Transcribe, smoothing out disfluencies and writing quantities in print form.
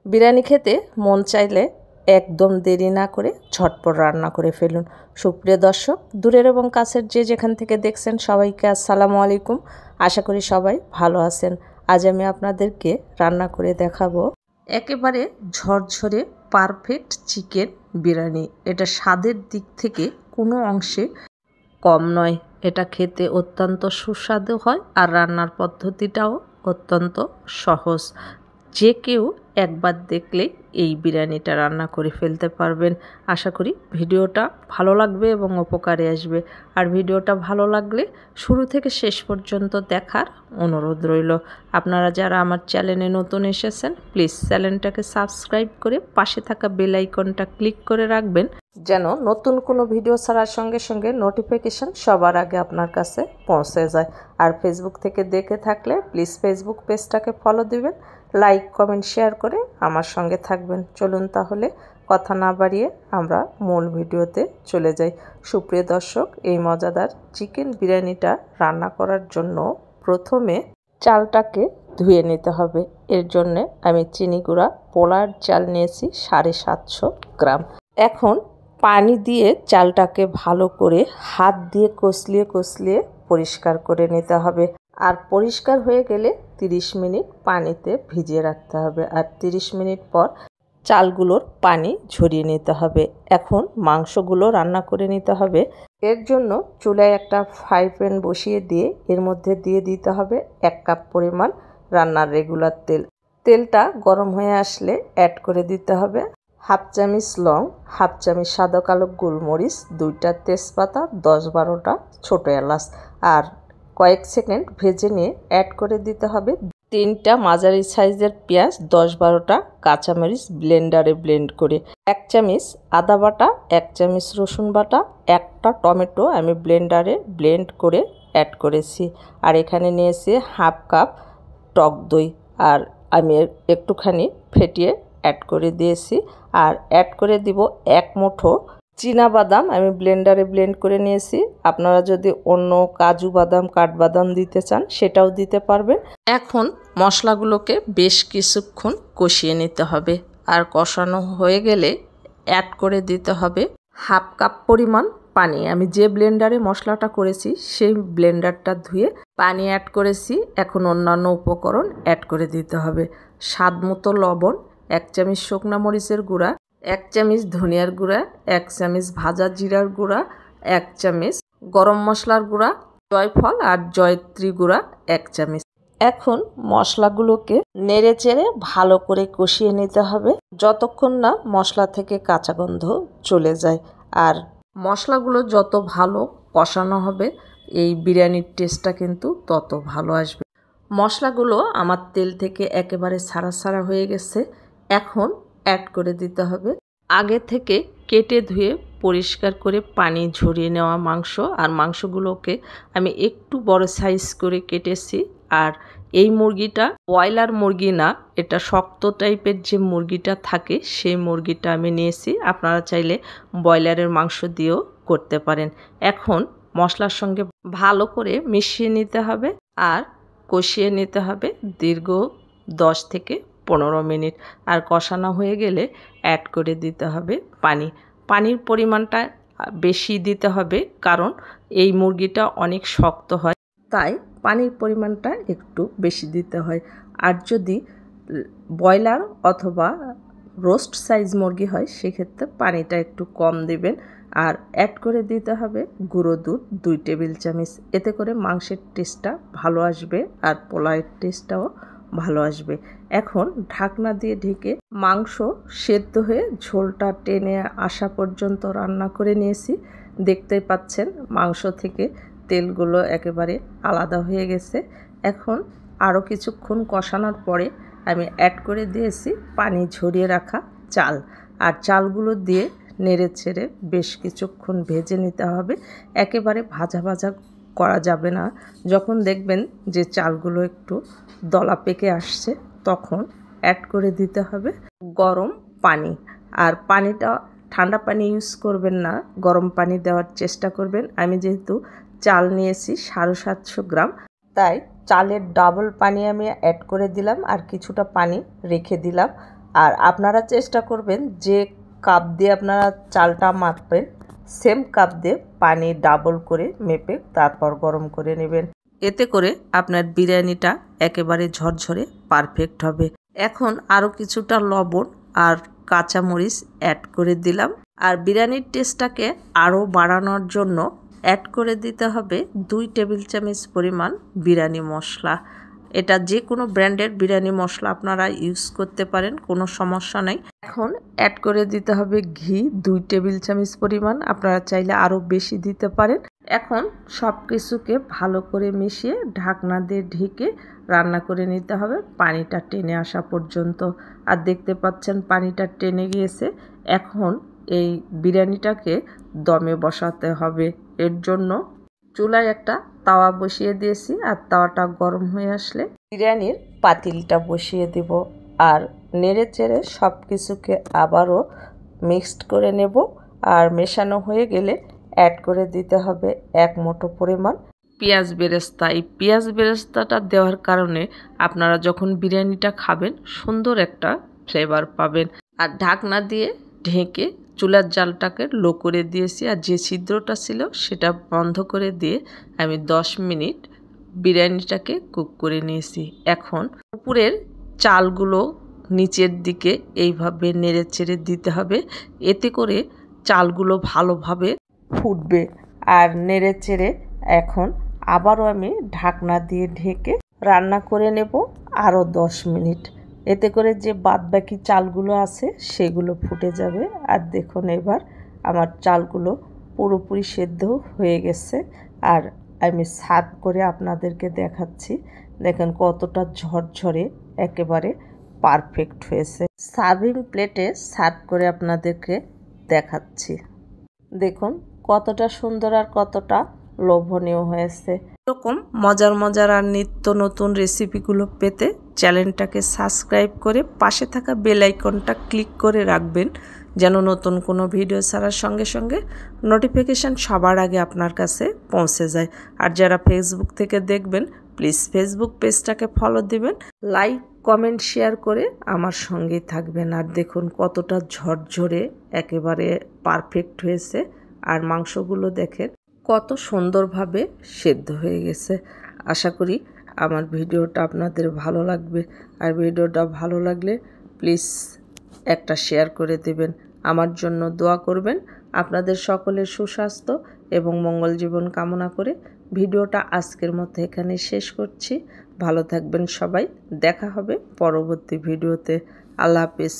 বিরিয়ানি খেতে মন চাইলে একদম দেরি না করে ঝটপট রান্না করে ফেলুন। সুপ্রিয় দর্শক, দূরের এবং কাছের যে যেখান থেকে দেখছেন সবাইকে আসসালামু আলাইকুম। আশা করি সবাই ভালো আছেন। আজ আমি আপনাদেরকে রান্না করে দেখাবো একেবারে ঝরঝরে পারফেক্ট চিকেন বিরিয়ানি। এটা স্বাদের দিক থেকে কোনো অংশে কম নয়। এটা খেতে অত্যন্ত সুস্বাদু হয় আর রান্নার পদ্ধতিটাও অত্যন্ত সহজ। যে কেউ একবার দেখলেই এই বিরিয়ানিটা রান্না করে ফেলতে পারবেন। আশা করি ভিডিওটা ভালো লাগবে এবং উপকারে আসবে। আর ভিডিওটা ভালো লাগলে শুরু থেকে শেষ পর্যন্ত দেখার অনুরোধ রইল। আপনারা যারা আমার চ্যানেলে নতুন এসেছেন প্লিজ চ্যানেলটাকে সাবস্ক্রাইব করে পাশে থাকা বেল আইকনটা ক্লিক করে রাখবেন, যেন নতুন কোনো ভিডিও ছাড়ার সঙ্গে সঙ্গে নোটিফিকেশান সবার আগে আপনার কাছে পৌঁছে যায়। আর ফেসবুক থেকে দেখে থাকলে প্লিজ ফেসবুক পেজটাকে ফলো দিবেন, লাইক কমেন্ট শেয়ার করে আমার সঙ্গে থাকবেন। চলুন তাহলে কথা না বাড়িয়ে আমরা মূল ভিডিওতে চলে যাই। সুপ্রিয় দর্শক, এই মজাদার চিকেন বিরিয়ানিটা রান্না করার জন্য প্রথমে চালটাকে ধুয়ে নিতে হবে। এর জন্য আমি চিনি গুঁড়া পোলার চাল নিয়েছি 750 গ্রাম। এখন পানি দিয়ে চালটাকে ভালো করে হাত দিয়ে কষলিয়ে পরিষ্কার করে নিতে হবে। আর পরিষ্কার হয়ে গেলে 30 মিনিট পানিতে ভিজিয়ে রাখতে হবে। আর 30 মিনিট পর চালগুলোর পানি ঝরিয়ে নিতে হবে। এখন মাংসগুলো রান্না করে নিতে হবে। এর জন্য চুলায় একটা ফ্রাই প্যান বসিয়ে দিয়ে এর মধ্যে দিয়ে দিতে হবে 1 কাপ পরিমাণ রান্নার রেগুলার তেল। তেলটা গরম হয়ে আসলে অ্যাড করে দিতে হবে হাফ চামচ লং, হাফ চামচ সাদা কালো গোলমরিচ, 2টা তেজপাতা, 10-12টা ছোটো এলাচ। আর কয়েক সেকেন্ড ভেজে নিয়ে অ্যাড করে দিতে হবে 3টা মাঝারি সাইজের পেঁয়াজ, 10-12টা কাঁচামরিচ ব্লেন্ডারে ব্লেন্ড করে, 1 চামচ আদা বাটা, 1 চামচ রসুন বাটা, 1টা টমেটো আমি ব্লেন্ডারে ব্লেন্ড করে অ্যাড করেছি। আর এখানে নিয়েছি হাফ কাপ টক দই, আর আমি একটুখানি ফেটিয়ে অ্যাড করে দিয়েছি। আর অ্যাড করে দিব 1 মুঠো চীনাবাদাম আমি ব্লেন্ডারে ব্লেন্ড করে নিয়েছি। আপনারা যদি অন্য কাজু বাদাম কাঠবাদাম দিতে চান সেটাও দিতে পারবেন। এখন মশলাগুলোকে বেশ কিছুক্ষণ কষিয়ে নিতে হবে। আর কষানো হয়ে গেলে অ্যাড করে দিতে হবে হাফ কাপ পরিমাণ পানি। আমি যে ব্লেন্ডারে মশলাটা করেছি সেই ব্লেন্ডারটা ধুয়ে পানি অ্যাড করেছি। এখন অন্যান্য উপকরণ অ্যাড করে দিতে হবে। স্বাদ মতো লবণ, 1 চামচ শুকনো মরিচের গুঁড়া, 1 চামচ ধনিয়ার গুঁড়া, 1 চামচ ভাজা জিরার গুঁড়া, 1 চামচ গরম মশলার গুঁড়া, জয়ফল আর জয়ত্রী গুঁড়া 1 চামচ। এখন মশলাগুলোকে নেড়ে চেড়ে ভালো করে কষিয়ে নিতে হবে যতক্ষণ না মশলা থেকে কাঁচা গন্ধ চলে যায়। আর মশলাগুলো যত ভালো কষানো হবে এই বিরিয়ানির টেস্টটা কিন্তু তত ভালো আসবে। মশলাগুলো আমার তেল থেকে একেবারে ছাড়া হয়ে গেছে। এখন অ্যাড করে দিতে হবে আগে থেকে কেটে ধুয়ে পরিষ্কার করে পানি ঝরিয়ে নেওয়া মাংস। আর মাংসগুলোকে আমি একটু বড় সাইজ করে কেটেছি। আর এই মুরগিটা ব্রয়লার মুরগি না, এটা শক্ত টাইপের যে মুরগিটা থাকে সেই মুরগিটা আমি নিয়েছি। আপনারা চাইলে ব্রয়লারের মাংস দিয়েও করতে পারেন। এখন মশলার সঙ্গে ভালো করে মিশিয়ে নিতে হবে আর কষিয়ে নিতে হবে দীর্ঘ 10 থেকে 15 মিনিট। আর কষানো হয়ে গেলে অ্যাড করে দিতে হবে পানি। পানির পরিমাণটা বেশি দিতে হবে, কারণ এই মুরগিটা অনেক শক্ত হয়, তাই পানির পরিমাণটা একটু বেশি দিতে হয়। আর যদি ব্রয়লার অথবা রোস্ট সাইজ মুরগি হয় সেক্ষেত্রে পানিটা একটু কম দিবেন। আর অ্যাড করে দিতে হবে গুঁড়ো দুধ 2 টেবিল চামচ। এতে করে মাংসের টেস্টটা ভালো আসবে আর পোলাওয়ের টেস্টটাও ভালো আসবে। এখন ঢাকনা দিয়ে ঢেকে মাংস সেদ্ধ হয়ে ঝোলটা টেনে আসা পর্যন্ত রান্না করে নিয়েছি। দেখতেই পাচ্ছেন মাংস থেকে তেলগুলো একেবারে আলাদা হয়ে গেছে। এখন আরও কিছুক্ষণ কষানোর পরে আমি অ্যাড করে দিয়েছি পানি ঝরিয়ে রাখা চাল। আর চালগুলো দিয়ে নেড়ে ছেড়ে বেশ কিছুক্ষণ ভেজে নিতে হবে। একেবারে ভাজা করা যাবে না। যখন দেখবেন যে চালগুলো একটু দলা পেকে আসছে তখন অ্যাড করে দিতে হবে গরম পানি। আর পানিটা ঠান্ডা পানি ইউজ করবেন না, গরম পানি দেওয়ার চেষ্টা করবেন। আমি যেহেতু চাল নিয়েছি 750 গ্রাম, তাই চালের ডাবল পানি আমি অ্যাড করে দিলাম আর কিছুটা পানি রেখে দিলাম। আর আপনারা চেষ্টা করবেন যে কাপ দিয়ে আপনারা চালটা মাপবেন সেম কাপ দিয়ে পানি ডাবল করে মেপে তারপর গরম করে নেবেন। এতে করে আপনার বিরিয়ানিটা একেবারে ঝরঝরে পারফেক্ট হবে। এখন আরও কিছুটা লবণ আর কাঁচামরিচ অ্যাড করে দিলাম। আর বিরিয়ানির টেস্টটাকে আরও বাড়ানোর জন্য অ্যাড করে দিতে হবে 2 টেবিল চামচ পরিমাণ বিরিয়ানি মশলা। এটা যে কোনো ব্র্যান্ডের বিরিয়ানি মশলা আপনারা ইউজ করতে পারেন, কোনো সমস্যা নেই। এখন অ্যাড করে দিতে হবে ঘি 2 টেবিল চামচ পরিমাণ, আপনারা চাইলে আরও বেশি দিতে পারেন। এখন সব কিছুকে ভালো করে মিশিয়ে ঢাকনা দিয়ে ঢেকে রান্না করে নিতে হবে পানিটা টেনে আসা পর্যন্ত। আর দেখতে পাচ্ছেন পানিটা টেনে গিয়েছে। এখন এই বিরিয়ানিটাকে দমে বসাতে হবে। এর জন্য চুলায় একটা তাওয়া বসিয়ে দিয়েছি আর তাওয়াটা গরম হয়ে আসলে বিরিয়ানির পাতিলটা বসিয়ে দেব আর নেড়ে চেড়ে সব কিছুকে আবারও মিক্সড করে নেব। আর মেশানো হয়ে গেলে অ্যাড করে দিতে হবে 1 মুঠো পরিমাণ পেঁয়াজ বেরেস্তা। এই পেঁয়াজ বেরেস্তাটা দেওয়ার কারণে আপনারা যখন বিরিয়ানিটা খাবেন সুন্দর একটা ফ্লেভার পাবেন। আর ঢাকনা দিয়ে ঢেকে চুলার জালটাকে লো করে দিয়েছি আর যে ছিদ্রটা ছিল সেটা বন্ধ করে দিয়ে আমি 10 মিনিট বিরিয়ানিটাকে কুক করে নিয়েছি। এখন উপরের চালগুলো নিচের দিকে এইভাবে নেড়ে চেড়ে দিতে হবে, এতে করে চালগুলো ভালোভাবে ফুটবে। আর নেড়ে চেড়ে এখন আবারও আমি ঢাকনা দিয়ে ঢেকে রান্না করে নেব আরও 10 মিনিট। এতে করে যে বাদবাকি চালগুলো আছে সেগুলো ফুটে যাবে। আর দেখুন এবার আমার চালগুলো পুরোপুরি সেদ্ধ হয়ে গেছে। আর আমি সার্ভ করে আপনাদেরকে দেখাচ্ছি। দেখেন কতটা ঝরঝরে একেবারে পারফেক্ট হয়েছে। সার্ভিং প্লেটে সার্ভ করে আপনাদেরকে দেখাচ্ছি। দেখুন কতটা সুন্দর আর কতটা লোভনীয় হয়েছে। এরকম মজার মজার আর নিত্য নতুন রেসিপিগুলো পেতে চ্যানেলটাকে সাবস্ক্রাইব করে পাশে থাকা বেল আইকনটা ক্লিক করে রাখবেন, যেন নতুন কোনো ভিডিও ছাড়ার সঙ্গে সঙ্গে নোটিফিকেশান সবার আগে আপনার কাছে পৌঁছে যায়। আর যারা ফেসবুক থেকে দেখবেন প্লিজ ফেসবুক পেজটাকে ফলো দিবেন, লাইক কমেন্ট শেয়ার করে আমার সঙ্গেই থাকবেন। আর দেখুন কতটা ঝরঝরে একেবারে পারফেক্ট হয়েছে। আর মাংসগুলো দেখেন কত সুন্দরভাবে সেদ্ধ হয়ে গেছে। আশা করি আমার ভিডিওটা আপনাদের ভালো লাগবে। আর ভিডিওটা ভালো লাগলে প্লিজ একটা শেয়ার করে দেবেন, আমার জন্য দোয়া করবেন। আপনাদের সকলের সুস্বাস্থ্য এবং মঙ্গল জীবন কামনা করে ভিডিওটা আজকের মতো এখানে শেষ করছি। ভালো থাকবেন সবাই, দেখা হবে পরবর্তী ভিডিওতে। আল্লাহ হাফেজ।